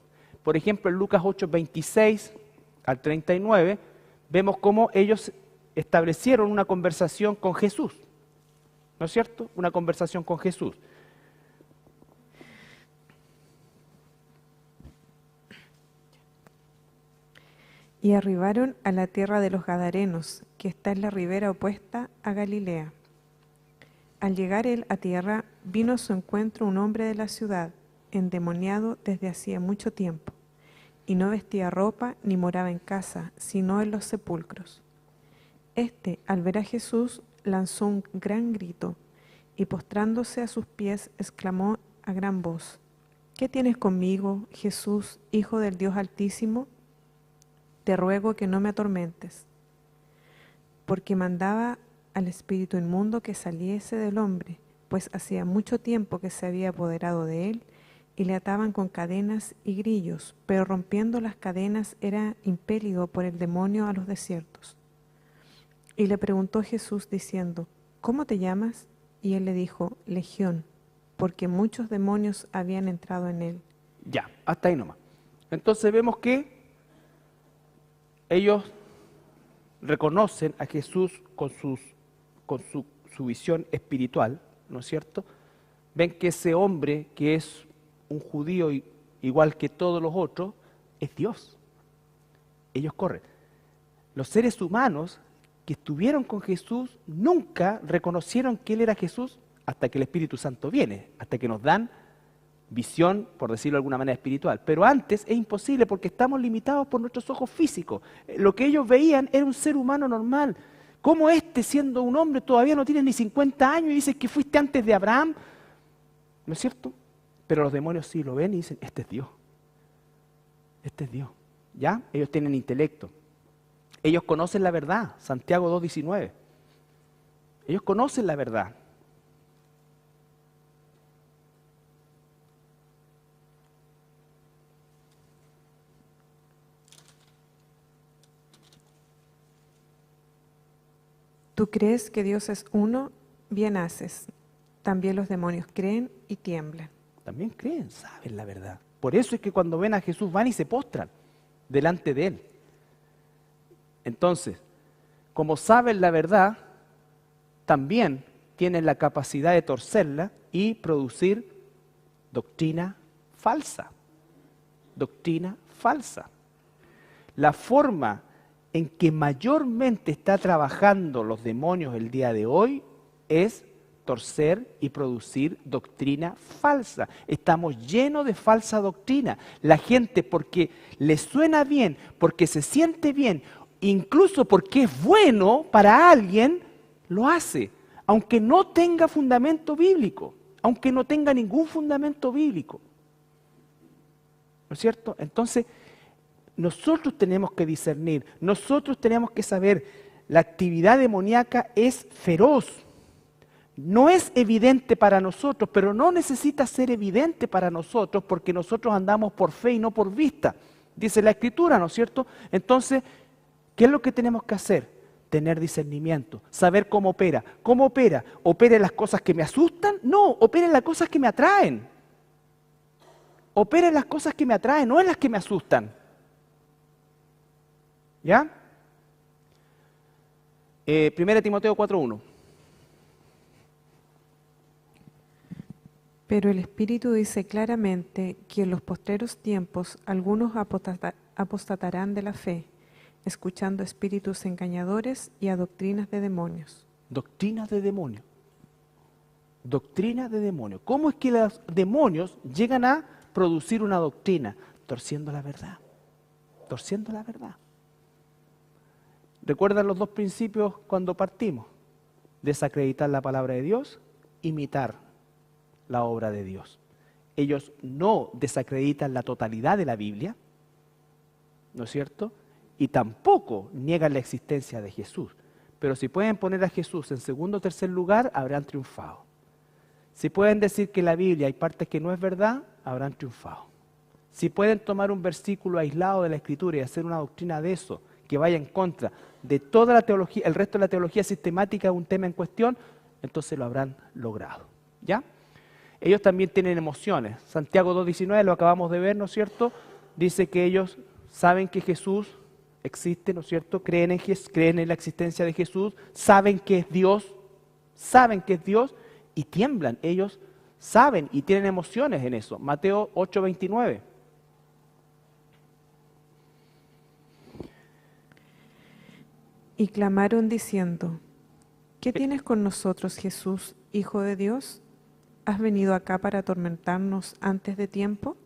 Speaker 1: Por ejemplo, en Lucas 8:26 al 39, vemos cómo ellos establecieron una conversación con Jesús. ¿No es cierto? Una conversación con Jesús.
Speaker 2: Y arribaron a la tierra de los Gadarenos, que está en la ribera opuesta a Galilea. Al llegar él a tierra, vino a su encuentro un hombre de la ciudad, endemoniado desde hacía mucho tiempo, y no vestía ropa ni moraba en casa, sino en los sepulcros. Este, al ver a Jesús, lanzó un gran grito, y postrándose a sus pies, exclamó a gran voz: ¿Qué tienes conmigo, Jesús, Hijo del Dios Altísimo? Te ruego que no me atormentes. Porque mandaba al espíritu inmundo que saliese del hombre, pues hacía mucho tiempo que se había apoderado de él, y le ataban con cadenas y grillos, pero rompiendo las cadenas era impelido por el demonio a los desiertos. Y le preguntó Jesús diciendo: ¿Cómo te llamas? Y él le dijo: Legión, porque muchos demonios habían entrado en él.
Speaker 1: Ya, hasta ahí nomás. Entonces vemos que ellos reconocen a Jesús con su visión espiritual, ¿no es cierto? Ven que ese hombre que es un judío igual que todos los otros, es Dios. Ellos corren. Los seres humanos que estuvieron con Jesús nunca reconocieron que Él era Jesús hasta que el Espíritu Santo viene, hasta que nos dan visión, por decirlo de alguna manera, espiritual. Pero antes es imposible porque estamos limitados por nuestros ojos físicos. Lo que ellos veían era un ser humano normal. ¿Cómo siendo un hombre, todavía no tienes ni 50 años y dices que fuiste antes de Abraham? ¿No es cierto? Pero los demonios sí lo ven y dicen: este es Dios. Este es Dios. ¿Ya? Ellos tienen intelecto. Ellos conocen la verdad. Santiago 2:19. Ellos conocen la verdad.
Speaker 2: Tú crees que Dios es uno, bien haces. También los demonios creen y tiemblan.
Speaker 1: También creen, saben la verdad. Por eso es que cuando ven a Jesús van y se postran delante de Él. Entonces, como saben la verdad, también tienen la capacidad de torcerla y producir doctrina falsa. Doctrina falsa. La forma en que mayormente está trabajando los demonios el día de hoy es torcer y producir doctrina falsa. Estamos llenos de falsa doctrina. La gente, porque le suena bien, porque se siente bien, incluso porque es bueno para alguien, lo hace, aunque no tenga fundamento bíblico, aunque no tenga ningún fundamento bíblico. ¿No es cierto? Entonces, nosotros tenemos que discernir, nosotros tenemos que saber, la actividad demoníaca es feroz. No es evidente para nosotros, pero no necesita ser evidente para nosotros porque nosotros andamos por fe y no por vista. Dice la Escritura, ¿no es cierto? Entonces, ¿qué es lo que tenemos que hacer? Tener discernimiento, saber cómo opera. ¿Cómo opera? ¿Opera en las cosas que me asustan? No, opera en las cosas que me atraen. Opera en las cosas que me atraen, no en las que me asustan. ¿Ya? 1 Timoteo 4:1.
Speaker 2: Pero el Espíritu dice claramente que en los postreros tiempos algunos apostatarán de la fe, escuchando espíritus engañadores y a doctrinas de demonios.
Speaker 1: Doctrinas de demonios. Doctrina de demonios. ¿Cómo es que los demonios llegan a producir una doctrina? Torciendo la verdad. Torciendo la verdad. ¿Recuerdan los dos principios cuando partimos? Desacreditar la palabra de Dios, imitar la obra de Dios. Ellos no desacreditan la totalidad de la Biblia, ¿no es cierto? Y tampoco niegan la existencia de Jesús. Pero si pueden poner a Jesús en segundo o tercer lugar, habrán triunfado. Si pueden decir que en la Biblia hay partes que no es verdad, habrán triunfado. Si pueden tomar un versículo aislado de la Escritura y hacer una doctrina de eso, que vaya en contra de toda la teología, el resto de la teología sistemática de un tema en cuestión, entonces lo habrán logrado. ¿Ya? Ellos también tienen emociones. Santiago 2:19, lo acabamos de ver, ¿no es cierto? Dice que ellos saben que Jesús existe, ¿no es cierto? Creen en la existencia de Jesús, saben que es Dios y tiemblan. Ellos saben y tienen emociones en eso. Mateo 8:29.
Speaker 2: Y clamaron diciendo: ¿Qué tienes con nosotros, Jesús, Hijo de Dios? ¿Has venido acá para atormentarnos antes de tiempo?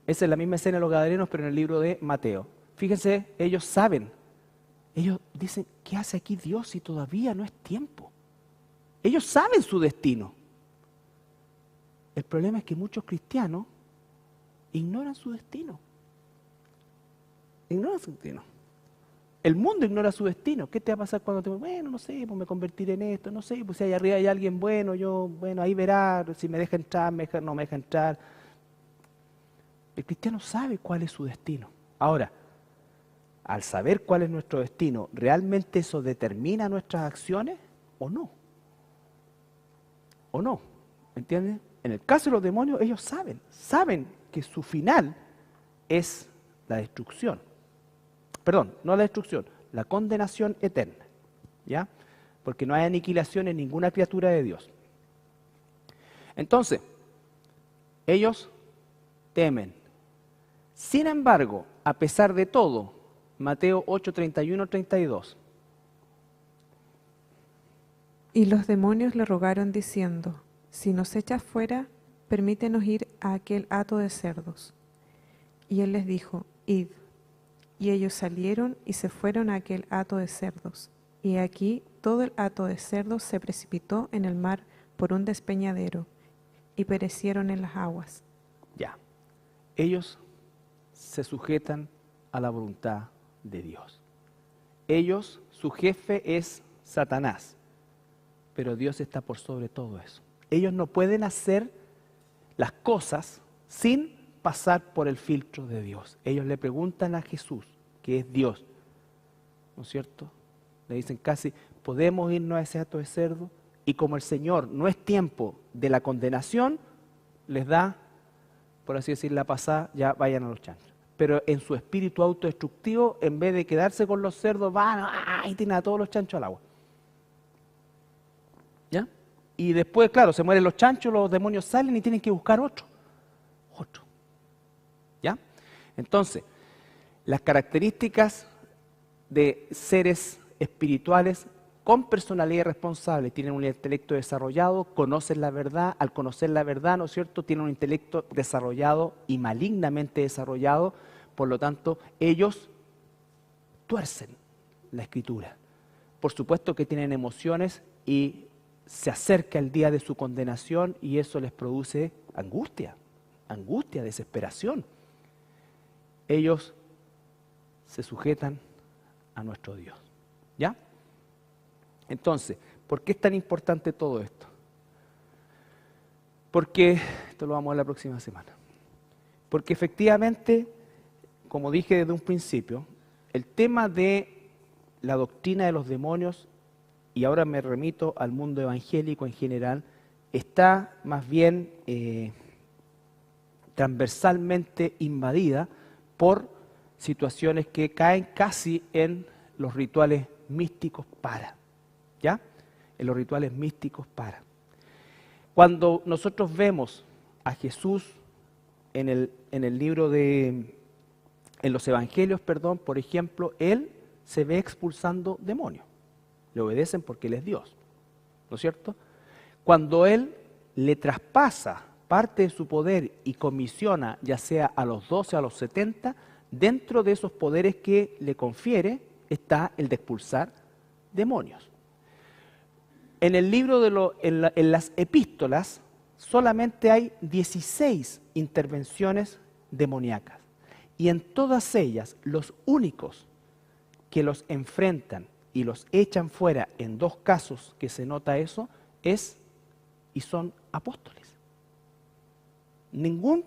Speaker 1: Esa es la misma escena de los Gadarenos, pero en el libro de Mateo. Fíjense, ellos saben. Ellos dicen, ¿qué hace aquí Dios si todavía no es tiempo? Ellos saben su destino. El problema es que muchos cristianos ignoran su destino. Ignoran su destino. El mundo ignora su destino. ¿Qué te va a pasar cuando te... Bueno, no sé, pues me convertiré en esto, no sé, pues si allá arriba hay alguien bueno, ahí verá, si me deja entrar, no me deja entrar. El cristiano sabe cuál es su destino. Ahora, al saber cuál es nuestro destino, ¿realmente eso determina nuestras acciones o no? ¿O no? ¿Entienden? En el caso de los demonios, ellos saben que su final es la destrucción. Perdón, no la destrucción, la condenación eterna, ¿ya? Porque no hay aniquilación en ninguna criatura de Dios. Entonces, ellos temen. Sin embargo, a pesar de todo, Mateo 8:31-32.
Speaker 2: Y los demonios le rogaron diciendo: si nos echas fuera, permítenos ir a aquel hato de cerdos. Y él les dijo: id. Y ellos salieron y se fueron a aquel hato de cerdos. Y aquí todo el hato de cerdos se precipitó en el mar por un despeñadero, y perecieron en las aguas.
Speaker 1: Ya. Ellos se sujetan a la voluntad de Dios. Ellos, su jefe es Satanás, pero Dios está por sobre todo eso. Ellos no pueden hacer las cosas sin pasar por el filtro de Dios. Ellos le preguntan a Jesús, que es Dios, ¿no es cierto? Le dicen casi, ¿podemos irnos a ese hato de cerdo? Y como el Señor no es tiempo de la condenación, les da, por así decir, la pasada, ya vayan a los chanchos. Pero en su espíritu autodestructivo, en vez de quedarse con los cerdos, van y tiran a todos los chanchos al agua. ¿Ya? Y después, claro, se mueren los chanchos, los demonios salen y tienen que buscar otro. ¿Ya? Entonces, las características de seres espirituales con personalidad responsable, tienen un intelecto desarrollado, conocen la verdad, al conocer la verdad, ¿no es cierto?, tienen un intelecto desarrollado y malignamente desarrollado, por lo tanto, ellos tuercen la Escritura. Por supuesto que tienen emociones y se acerca el día de su condenación y eso les produce angustia, desesperación. Ellos se sujetan a nuestro Dios. ¿Ya? Entonces, ¿por qué es tan importante todo esto? Porque, esto lo vamos a ver la próxima semana, porque efectivamente, como dije desde un principio, el tema de la doctrina de los demonios, y ahora me remito al mundo evangélico en general, está más bien transversalmente invadida por situaciones que caen casi en los rituales místicos ¿ya? En los rituales místicos Cuando nosotros vemos a Jesús en el libro en los evangelios, por ejemplo, Él se ve expulsando demonios. Le obedecen porque Él es Dios, ¿no es cierto? Cuando Él le traspasa parte de su poder y comisiona, ya sea a los 12 o a los 70, dentro de esos poderes que le confiere está el de expulsar demonios. En el libro en las epístolas, solamente hay 16 intervenciones demoníacas. Y en todas ellas, los únicos que los enfrentan y los echan fuera, en 2 casos que se nota eso, son apóstoles. Ningún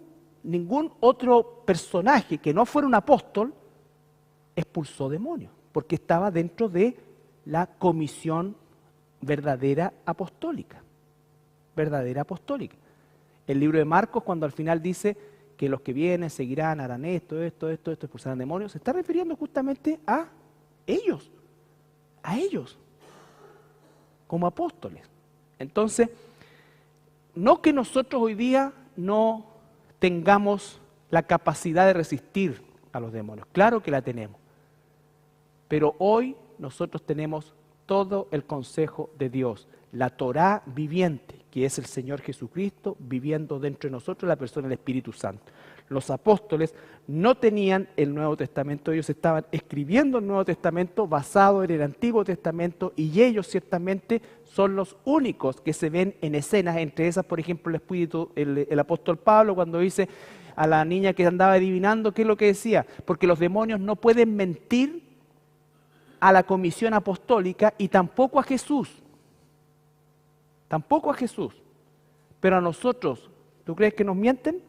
Speaker 1: otro personaje que no fuera un apóstol expulsó demonios, porque estaba dentro de la comisión verdadera apostólica. Verdadera apostólica. El libro de Marcos, cuando al final dice que los que vienen seguirán, harán esto, expulsarán demonios, se está refiriendo justamente a ellos, como apóstoles. Entonces, no que nosotros hoy día no tengamos la capacidad de resistir a los demonios, claro que la tenemos, pero hoy nosotros tenemos todo el consejo de Dios, la Torá viviente, que es el Señor Jesucristo viviendo dentro de nosotros, la persona del Espíritu Santo. Los apóstoles no tenían el Nuevo Testamento, ellos estaban escribiendo el Nuevo Testamento basado en el Antiguo Testamento, y ellos ciertamente son los únicos que se ven en escenas, entre esas, por ejemplo, el apóstol Pablo cuando dice a la niña que andaba adivinando, ¿qué es lo que decía? Porque los demonios no pueden mentir a la comisión apostólica y tampoco a Jesús. Tampoco a Jesús. Pero a nosotros, ¿tú crees que nos mienten?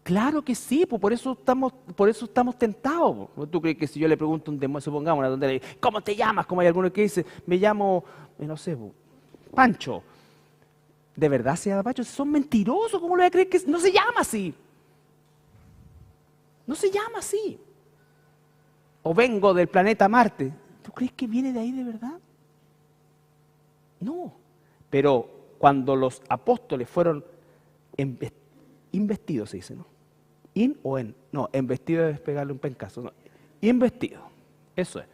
Speaker 1: Claro que sí, pues por eso estamos tentados. ¿Tú crees que si yo le pregunto a un demonio, supongamos una tontería, ¿cómo te llamas? Como hay alguno que dice, me llamo, no sé, Pancho. ¿De verdad se llama Pancho? Son mentirosos, ¿cómo le voy a creer que no se llama así? No se llama así. O vengo del planeta Marte. ¿Tú crees que viene de ahí de verdad? No. Pero cuando los apóstoles fueron investidos, se dice, ¿no? No, investido es pegarle un pencazo. No. Investido, eso es.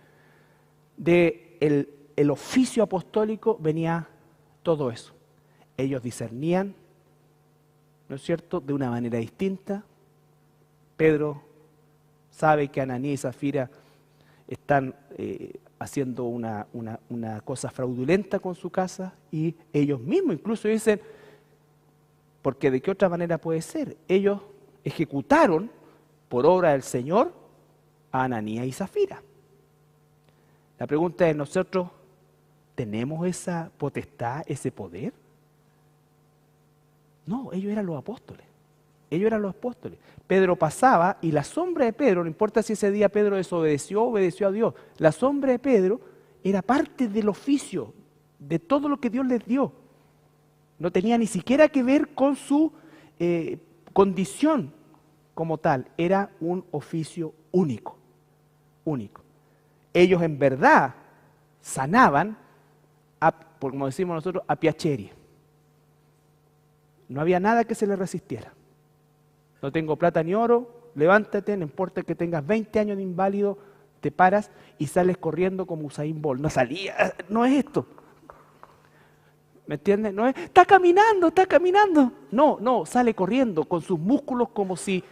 Speaker 1: El oficio apostólico venía todo eso. Ellos discernían, ¿no es cierto?, de una manera distinta. Pedro sabe que Ananías y Zafira están haciendo una cosa fraudulenta con su casa, y ellos mismos incluso dicen, porque de qué otra manera puede ser, ellos ejecutaron por obra del Señor a Ananías y Zafira. La pregunta es, ¿nosotros tenemos esa potestad, ese poder? No, ellos eran los apóstoles. Ellos eran los apóstoles. Pedro pasaba y la sombra de Pedro, no importa si ese día Pedro desobedeció o obedeció a Dios, la sombra de Pedro era parte del oficio, de todo lo que Dios les dio. No tenía ni siquiera que ver con su condición como tal, era un oficio único, único. Ellos en verdad sanaban, como decimos nosotros, a piacere. No había nada que se les resistiera. No tengo plata ni oro, levántate, no importa que tengas 20 años de inválido, te paras y sales corriendo como Usain Bolt. No salía, no es esto. ¿Me entiendes? No es, está caminando. No, sale corriendo con sus músculos como si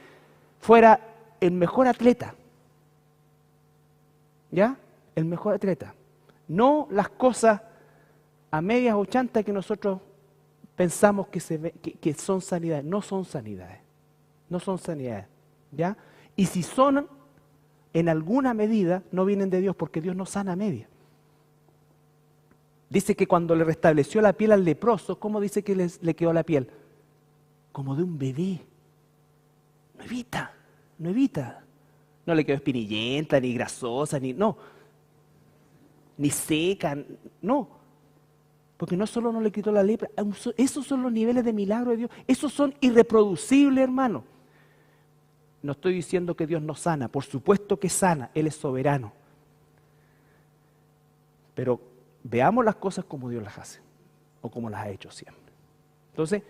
Speaker 1: fuera el mejor atleta. ¿Ya? El mejor atleta. No las cosas a medias o chantas que nosotros pensamos que son sanidades. No son sanidades. No son sanidades. ¿Ya? Y si son, en alguna medida, no vienen de Dios, porque Dios no sana a media. Dice que cuando le restableció la piel al leproso, ¿cómo dice que le quedó la piel? Como de un bebé. Nuevita. No le quedó espinillenta, ni grasosa, ni seca, no. Porque no solo no le quitó la lepra, esos son los niveles de milagro de Dios. Esos son irreproducibles, hermano. No estoy diciendo que Dios no sana, por supuesto que sana, Él es soberano. Pero veamos las cosas como Dios las hace, o como las ha hecho siempre. Entonces,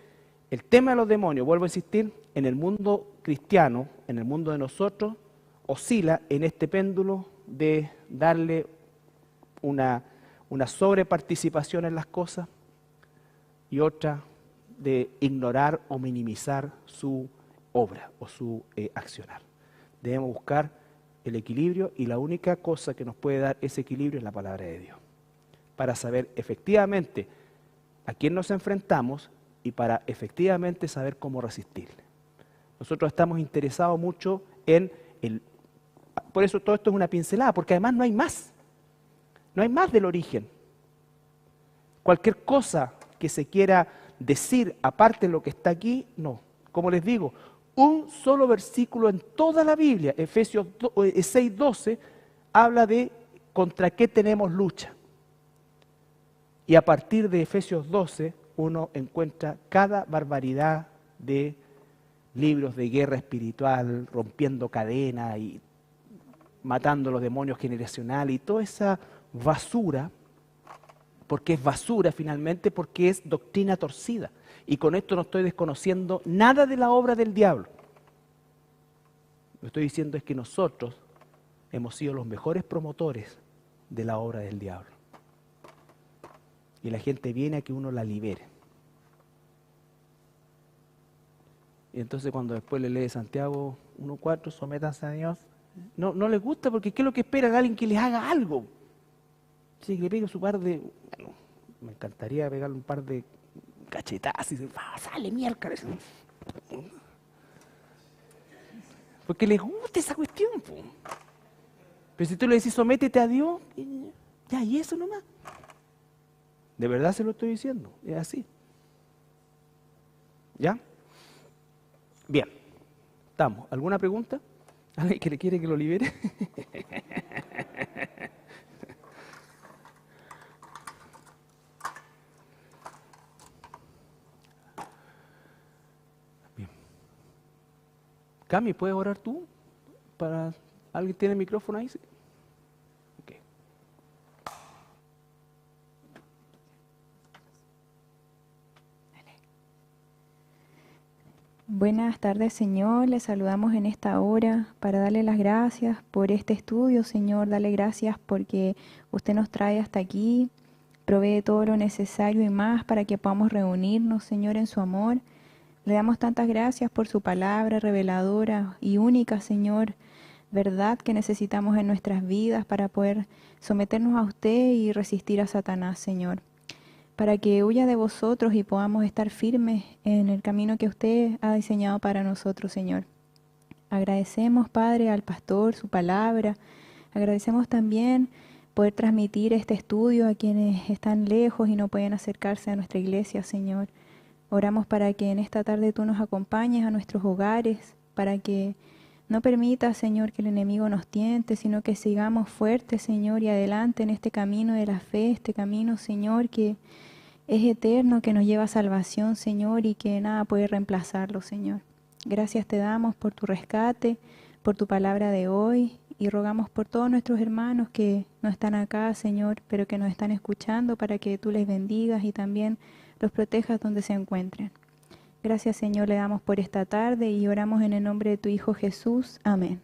Speaker 1: el tema de los demonios, vuelvo a insistir, en el mundo cristiano, en el mundo de nosotros, oscila en este péndulo de darle una sobreparticipación en las cosas y otra de ignorar o minimizar su obra o su accionar. Debemos buscar el equilibrio, y la única cosa que nos puede dar ese equilibrio es la palabra de Dios, para saber efectivamente a quién nos enfrentamos y para efectivamente saber cómo resistirle. Nosotros estamos interesados mucho en por eso todo esto es una pincelada, porque además no hay más. No hay más del origen. Cualquier cosa que se quiera decir aparte de lo que está aquí, no. Como les digo, un solo versículo en toda la Biblia, Efesios 6:12, habla de contra qué tenemos lucha. Y a partir de Efesios 12, uno encuentra cada barbaridad de libros de guerra espiritual, rompiendo cadenas y matando a los demonios generacionales y toda esa basura, porque es basura finalmente, porque es doctrina torcida. Y con esto no estoy desconociendo nada de la obra del diablo. Lo que estoy diciendo es que nosotros hemos sido los mejores promotores de la obra del diablo. Y la gente viene a que uno la libere. Y entonces cuando después le lee Santiago 1:4, sométanse a Dios, no les gusta porque ¿qué es lo que esperan? Alguien que les haga algo. Sí, que le pegue su par de... Bueno, me encantaría pegarle un par de cachetazos y decir, sale miércoles. Porque les gusta esa cuestión. Po. Pero si tú le decís sométete a Dios, ya, y eso nomás. De verdad se lo estoy diciendo, es así. ¿Ya? Bien, estamos. ¿Alguna pregunta? ¿Alguien que le quiere que lo libere? Bien. Cami, ¿puedes orar tú? ¿Alguien tiene el micrófono ahí? Okay.
Speaker 3: Buenas tardes, Señor. Les saludamos en esta hora para darle las gracias por este estudio, Señor. Darle gracias porque usted nos trae hasta aquí, provee todo lo necesario y más para que podamos reunirnos, Señor, en su amor. Le damos tantas gracias por su palabra reveladora y única, Señor, verdad que necesitamos en nuestras vidas para poder someternos a usted y resistir a Satanás, Señor. Para que huya de vosotros y podamos estar firmes en el camino que usted ha diseñado para nosotros, Señor. Agradecemos, Padre, al pastor, su palabra. Agradecemos también poder transmitir este estudio a quienes están lejos y no pueden acercarse a nuestra iglesia, Señor. Oramos para que en esta tarde tú nos acompañes a nuestros hogares, para que no permita, Señor, que el enemigo nos tiente, sino que sigamos fuertes, Señor, y adelante en este camino de la fe, este camino, Señor, que es eterno, que nos lleva a salvación, Señor, y que nada puede reemplazarlo, Señor. Gracias te damos por tu rescate, por tu palabra de hoy, y rogamos por todos nuestros hermanos que no están acá, Señor, pero que nos están escuchando, para que tú les bendigas y también los protejas donde se encuentren. Gracias, Señor, le damos por esta tarde y oramos en el nombre de tu Hijo Jesús. Amén.